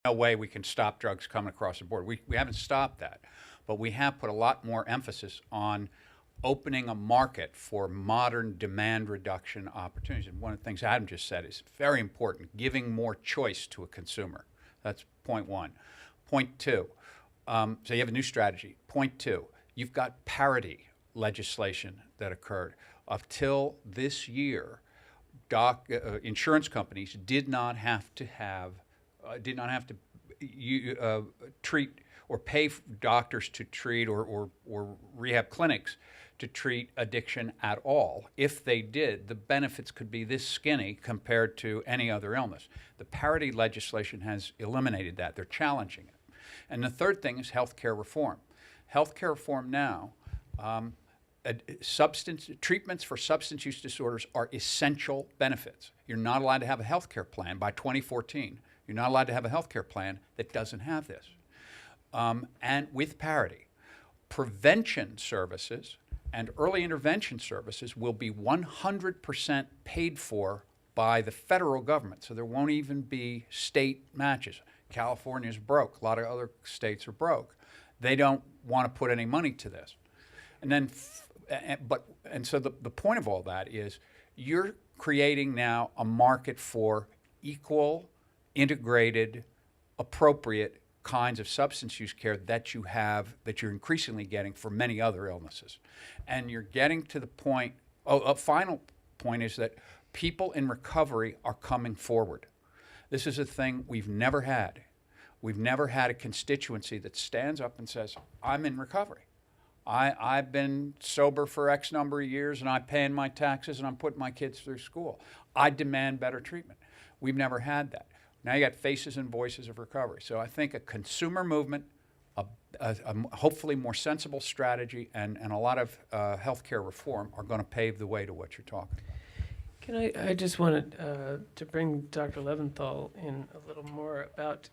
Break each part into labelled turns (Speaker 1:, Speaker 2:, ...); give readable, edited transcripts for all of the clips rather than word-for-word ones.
Speaker 1: no way we can stop drugs coming across the board. We haven't stopped that, but we have put a lot more emphasis on opening a market for modern demand reduction opportunities. And one of the things Adam just said is very important, giving more choice to a consumer. That's point one. Point two, so you have a new strategy. Point two, you've got parity legislation that occurred. Up till this year, insurance companies did not have to treat or pay doctors to treat or rehab clinics to treat addiction at all. If they did, the benefits could be this skinny compared to any other illness. The parity legislation has eliminated that. They're challenging it. And the third thing is healthcare reform. Healthcare reform now, treatments for substance use disorders are essential benefits. You're not allowed to have a healthcare plan by 2014. You're not allowed to have a healthcare plan that doesn't have this. And with parity, prevention services and early intervention services will be 100% paid for by the federal government. So there won't even be state matches. California's broke. A lot of other states are broke. They don't want to put any money to this. And then, so the point of all that is you're creating now a market for equal, integrated, appropriate kinds of substance use care that you're increasingly getting for many other illnesses. And you're getting to the point, a final point is that people in recovery are coming forward. This is a thing we've never had. We've never had a constituency that stands up and says, I'm in recovery. I've been sober for X number of years and I'm paying my taxes and I'm putting my kids through school. I demand better treatment. We've never had that. Now you got faces and voices of recovery. So I think a consumer movement, a hopefully more sensible strategy, and a lot of healthcare reform are going to pave the way to what you're talking about.
Speaker 2: I just wanted to bring Dr. Leventhal in a little more about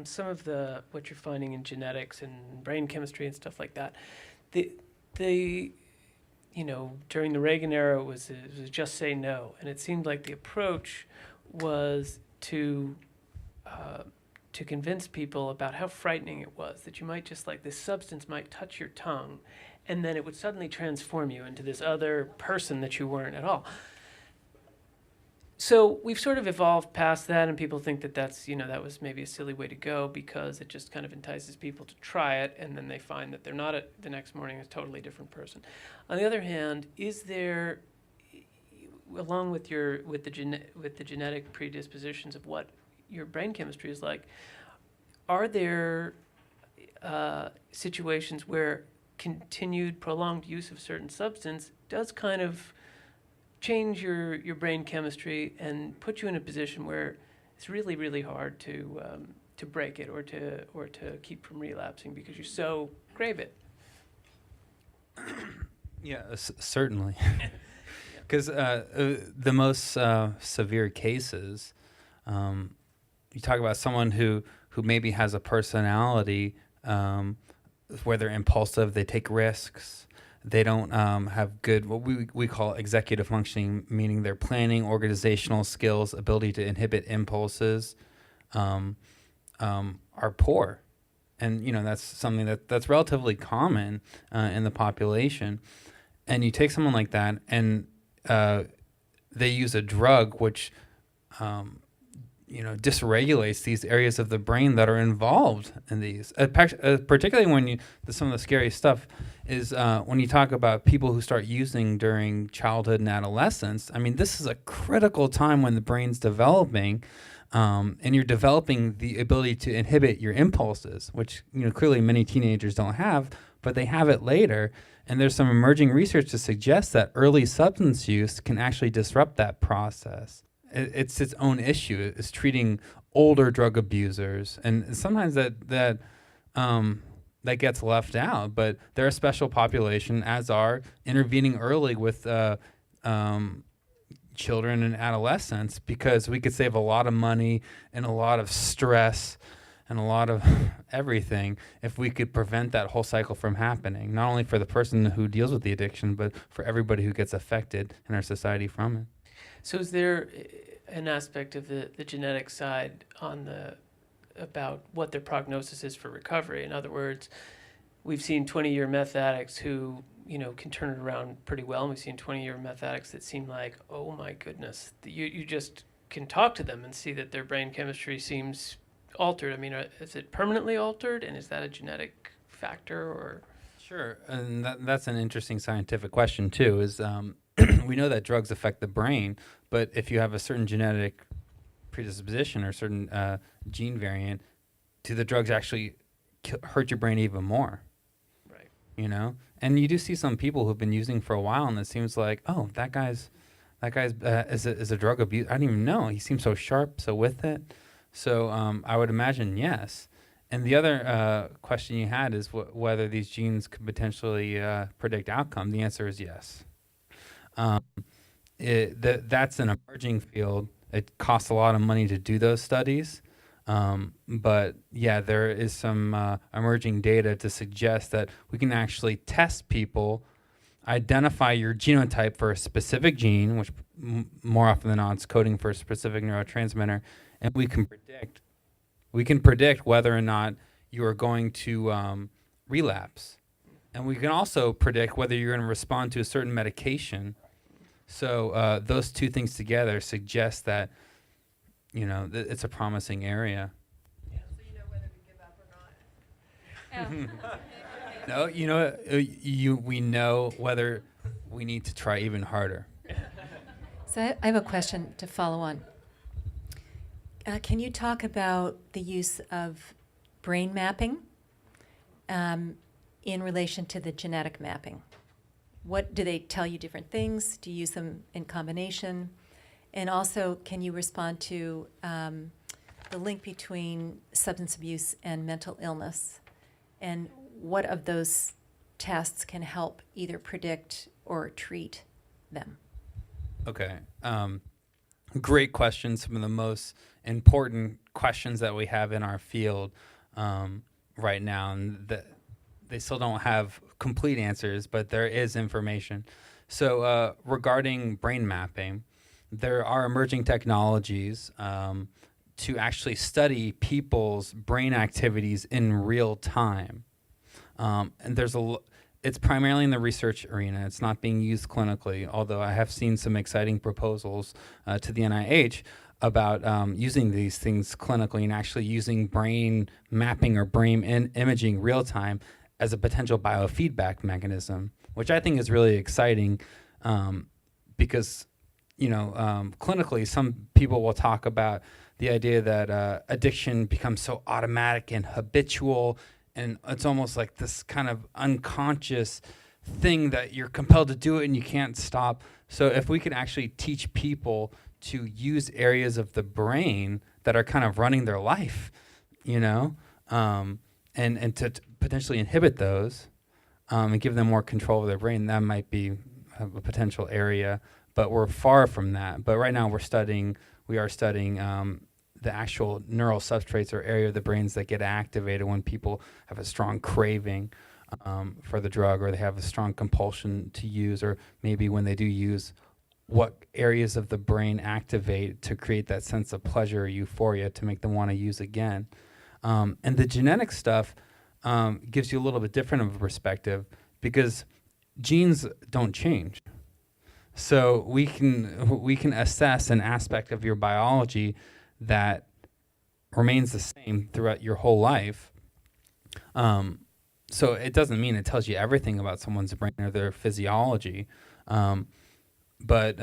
Speaker 2: some of what you're finding in genetics and brain chemistry and stuff like that. During the Reagan era, it was just say no, and it seemed like the approach was to convince people about how frightening it was, that you might just this substance might touch your tongue and then it would suddenly transform you into this other person that you weren't at all. So we've sort of evolved past that, and people think that that was maybe a silly way to go because it just kind of entices people to try it, and then they find that they're not the next morning a totally different person. On the other hand, is there, along with the genetic predispositions of what your brain chemistry is like, are there situations where continued prolonged use of certain substance does kind of change your brain chemistry and put you in a position where it's really, really hard to break it or to keep from relapsing because you so crave it?
Speaker 3: Yeah, certainly. Because the most severe cases, you talk about someone who maybe has a personality where they're impulsive, they take risks, they don't have good, what we call executive functioning, meaning their planning, organizational skills, ability to inhibit impulses are poor. And, that's something that's relatively common in the population. And you take someone like that and they use a drug which, dysregulates these areas of the brain that are involved in these. Particularly when some of the scariest stuff is when you talk about people who start using during childhood and adolescence. I mean, this is a critical time when the brain's developing, and you're developing the ability to inhibit your impulses, which clearly many teenagers don't have, but they have it later. And there's some emerging research to suggest that early substance use can actually disrupt that process. It's its own issue. It's treating older drug abusers, and sometimes that gets left out. But they're a special population, as are intervening early with children and adolescents, because we could save a lot of money and a lot of stress and a lot of everything if we could prevent that whole cycle from happening, not only for the person who deals with the addiction, but for everybody who gets affected in our society from it.
Speaker 2: So is there an aspect of the genetic side on the about what their prognosis is for recovery. In other words, we've seen 20-year meth addicts who, can turn it around pretty well. And we've seen 20-year meth addicts that seem like, oh my goodness, you just can talk to them and see that their brain chemistry seems altered. I mean, is it permanently altered, and is that a genetic factor or?
Speaker 3: Sure, and that's an interesting scientific question too. Is we know that drugs affect the brain, but if you have a certain genetic predisposition or certain gene variant, do the drugs actually hurt your brain even more?
Speaker 2: Right.
Speaker 3: And you do see some people who've been using for a while, and it seems like, oh, that guy's is a drug abuse. I didn't even know. He seems so sharp, so with it. So I would imagine yes. And the other question you had is whether these genes could potentially predict outcome. The answer is yes. That's an emerging field. It costs a lot of money to do those studies. But yeah, there is some emerging data to suggest that we can actually test people, identify your genotype for a specific gene, which more often than not it's coding for a specific neurotransmitter, and we can predict whether or not you are going to relapse. And we can also predict whether you're going to respond to a certain medication. So those two things together suggest that, it's a promising area.
Speaker 4: So you know whether to give up or not.
Speaker 3: No, we know whether we need to try even harder.
Speaker 4: So I have a question to follow on. Can you talk about the use of brain mapping in relation to the genetic mapping? What do they tell you different things? Do you use them in combination? And also, can you respond to the link between substance abuse and mental illness? And what of those tests can help either predict or treat them?
Speaker 3: Okay. Great questions. Some of the most important questions that we have in our field right now. And they still don't have complete answers, but there is information. So regarding brain mapping, there are emerging technologies to actually study people's brain activities in real time. And it's primarily in the research arena. It's not being used clinically, although I have seen some exciting proposals to the NIH about using these things clinically and actually using brain mapping or brain imaging real time as a potential biofeedback mechanism, which I think is really exciting because, clinically, some people will talk about the idea that addiction becomes so automatic and habitual, and it's almost like this kind of unconscious thing that you're compelled to do it and you can't stop. So if we could actually teach people to use areas of the brain that are kind of running their life, and to potentially inhibit those and give them more control of their brain, that might be a potential area. But we're far from that. But right now we are studying the actual neural substrates or area of the brains that get activated when people have a strong craving for the drug, or they have a strong compulsion to use, or maybe when they do use, what areas of the brain activate to create that sense of pleasure or euphoria to make them want to use again. And the genetic stuff gives you a little bit different of a perspective because genes don't change. So we can assess an aspect of your biology that remains the same throughout your whole life. So it doesn't mean it tells you everything about someone's brain or their physiology. But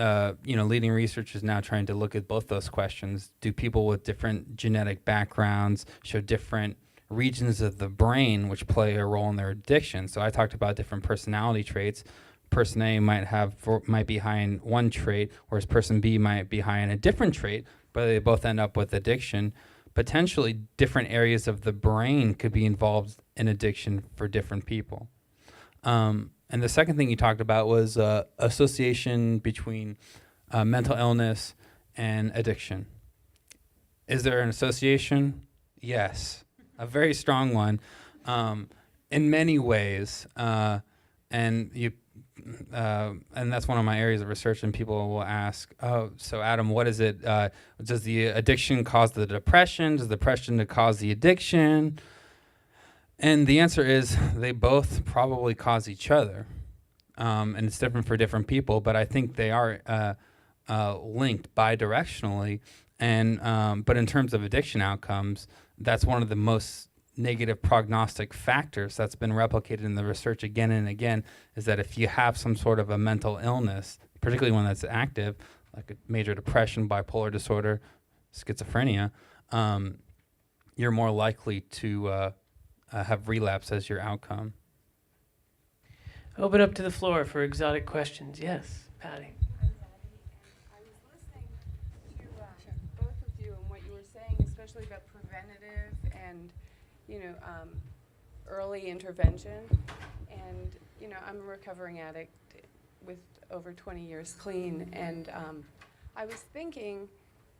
Speaker 3: leading research is now trying to look at both those questions. Do people with different genetic backgrounds show different regions of the brain which play a role in their addiction? So I talked about different personality traits. Person A might be high in one trait, whereas person B might be high in a different trait, but they both end up with addiction. Potentially different areas of the brain could be involved in addiction for different people. And the second thing you talked about was association between mental illness and addiction. Is there an association? Yes, a very strong one in many ways. And and that's one of my areas of research, and people will ask, oh, so Adam, what is it? Does the addiction cause the depression? Does the depression to cause the addiction? And the answer is they both probably cause each other. And it's different for different people, but I think they are linked bidirectionally. And but in terms of addiction outcomes, that's one of the most negative prognostic factors that's been replicated in the research again and again, is that if you have some sort of a mental illness, particularly one that's active, like a major depression, bipolar disorder, schizophrenia, you're more likely to have relapse as your outcome.
Speaker 2: Open up to the floor for exotic questions. Yes, Patty.
Speaker 5: I was listening to both of you and what you were saying, especially about preventative and, early intervention. And, I'm a recovering addict with over 20 years clean. And I was thinking,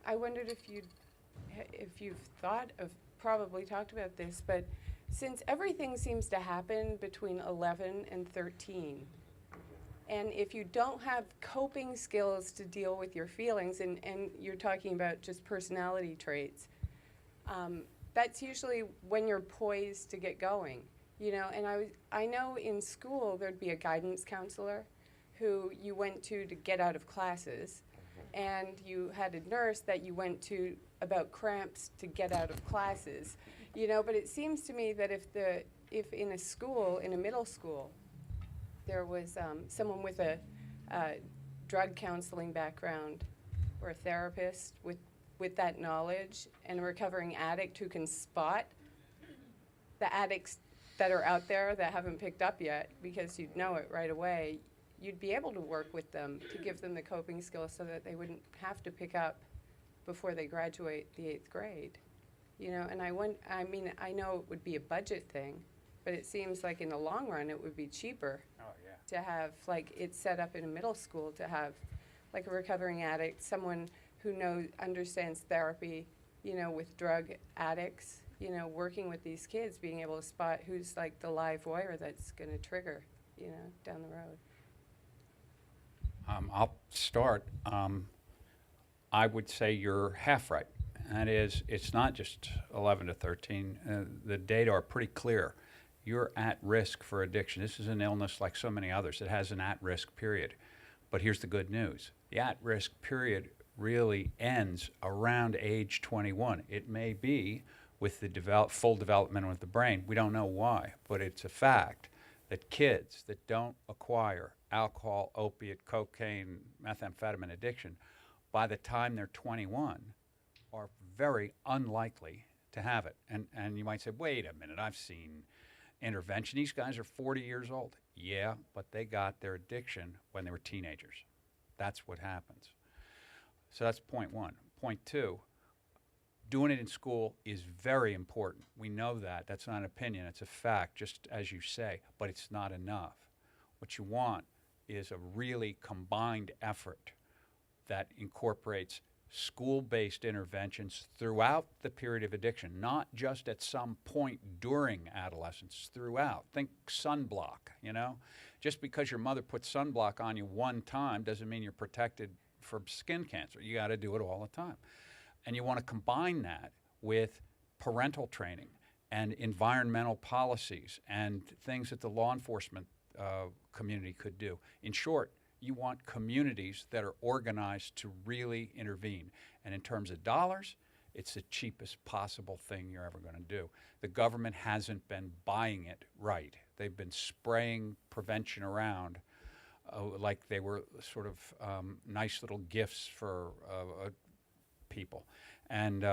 Speaker 5: I wondered if you've thought of, probably talked about this, but since everything seems to happen between 11 and 13, and if you don't have coping skills to deal with your feelings, and you're talking about just personality traits, that's usually when you're poised to get going, and I know in school there'd be a guidance counselor who you went to get out of classes, and you had a nurse that you went to about cramps to get out of classes. But it seems to me that if in a school, in a middle school, there was someone with a drug counseling background or a therapist with that knowledge, and a recovering addict who can spot the addicts that are out there that haven't picked up yet, because you'd know it right away, you'd be able to work with them to give them the coping skills so that they wouldn't have to pick up before they graduate the 8th grade. And I know it would be a budget thing, but it seems like in the long run it would be cheaper to have, like, it set up in a middle school, to have like a recovering addict, someone who understands therapy, with drug addicts, working with these kids, being able to spot who's like the live wire that's going to trigger, down the road.
Speaker 1: I'll start. I would say you're half right. That is, it's not just 11 to 13. The data are pretty clear. You're at risk for addiction. This is an illness like so many others. It has an at-risk period. But here's the good news. The at-risk period really ends around age 21. It may be with the full development of the brain. We don't know why, but it's a fact that kids that don't acquire alcohol, opiate, cocaine, methamphetamine addiction, by the time they're 21, are very unlikely to have it. And you might say, wait a minute, I've seen intervention. These guys are 40 years old. Yeah, but they got their addiction when they were teenagers. That's what happens. So that's point one. Point two, doing it in school is very important. We know that. That's not an opinion. It's a fact, just as you say, but it's not enough. What you want is a really combined effort that incorporates school-based interventions throughout the period of addiction, not just at some point during adolescence, throughout. Think sunblock, Just because your mother puts sunblock on you one time doesn't mean you're protected from skin cancer. You got to do it all the time. And you want to combine that with parental training and environmental policies and things that the law enforcement community could do. In short, you want communities that are organized to really intervene. And in terms of dollars, it's the cheapest possible thing you're ever going to do. The government hasn't been buying it right. They've been spraying prevention around like they were sort of nice little gifts for people. And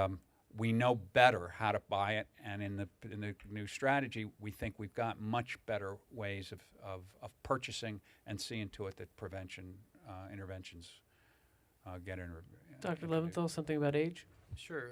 Speaker 1: we know better how to buy it, and in the new strategy, we think we've got much better ways of purchasing and seeing to it that prevention interventions get in.
Speaker 2: Dr. Leventhal, something about age?
Speaker 3: Sure.